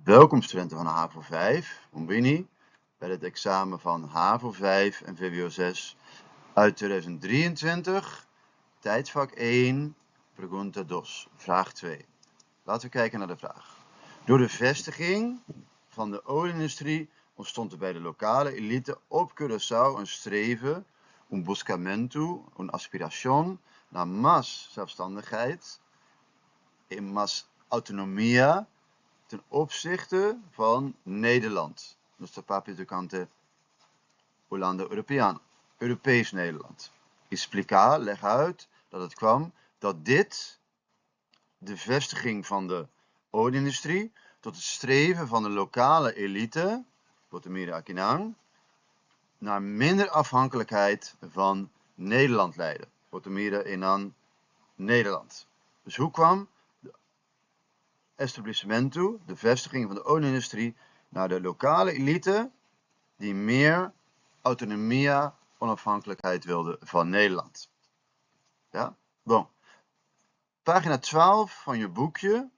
Welkom studenten van HAVO 5, Bombini, bij het examen van HAVO 5 en VWO 6 uit 2023, tijdvak 1, Pregunta 2, vraag 2. Laten we kijken naar de vraag. Door de vestiging van de olieindustrie ontstond er bij de lokale elite op Curaçao een streven, un buscamento, een aspiración naar más zelfstandigheid, en más autonomia, ten opzichte van Nederland. Nuestra patria tocante Hollanda Europeaan. Europees Nederland. Explica, leg uit dat het kwam dat dit, de vestiging van de olieindustrie, tot het streven van de lokale elite, Botemira Akinang, naar minder afhankelijkheid van Nederland leidde. Botemira Enan Nederland. Dus hoe kwam establishmento, de vestiging van de olieindustrie, naar de lokale elite die meer autonomie, onafhankelijkheid wilde van Nederland. Ja? Bon. Pagina 12 van je boekje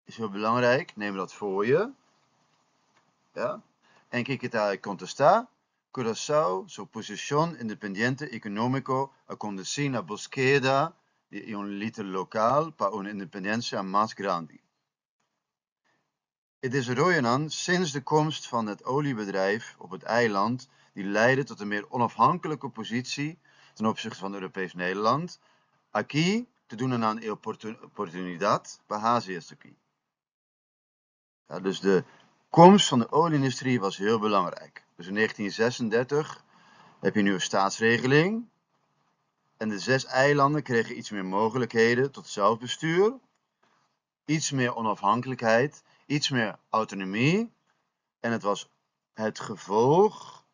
is heel belangrijk. Neem dat voor je. Ja? En kijk het daar contesta. Curaçao, su posición independiente económico, acontecida búsqueda de un elite local para una independencia más grande. Het is Royanan sinds de komst van het oliebedrijf op het eiland die leidde tot een meer onafhankelijke positie ten opzichte van Europees Nederland. Aquí te doen aan oportunidad bahazie is aquí. Ja, dus de komst van de olieindustrie was heel belangrijk. Dus in 1936 heb je nu een staatsregeling en de 6 eilanden kregen iets meer mogelijkheden tot zelfbestuur, iets meer onafhankelijkheid, iets meer autonomie. En het was het gevolg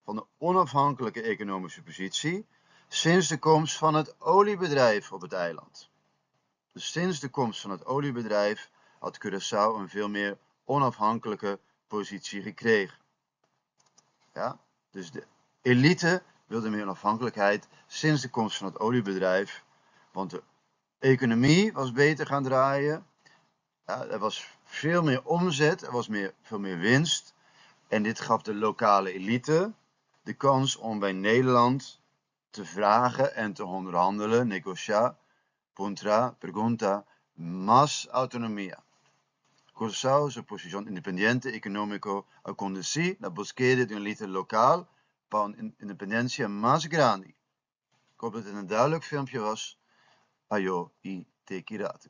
van de onafhankelijke economische positie sinds de komst van het oliebedrijf op het eiland. Dus sinds de komst van het oliebedrijf had Curaçao een veel meer onafhankelijke positie gekregen. Ja? Dus de elite wilde meer onafhankelijkheid sinds de komst van het oliebedrijf, want de economie was beter gaan draaien. Ja, er was veel meer omzet, er was veel meer winst. En dit gaf de lokale elite de kans om bij Nederland te vragen en te onderhandelen, negociar, contra, pregunta, más autonomía. Curaçao, su posición independiente económico, acontecí la búsqueda de un elite local para una independencia más grande. Ik hoop dat het een duidelijk filmpje was. Ayo y te kirato.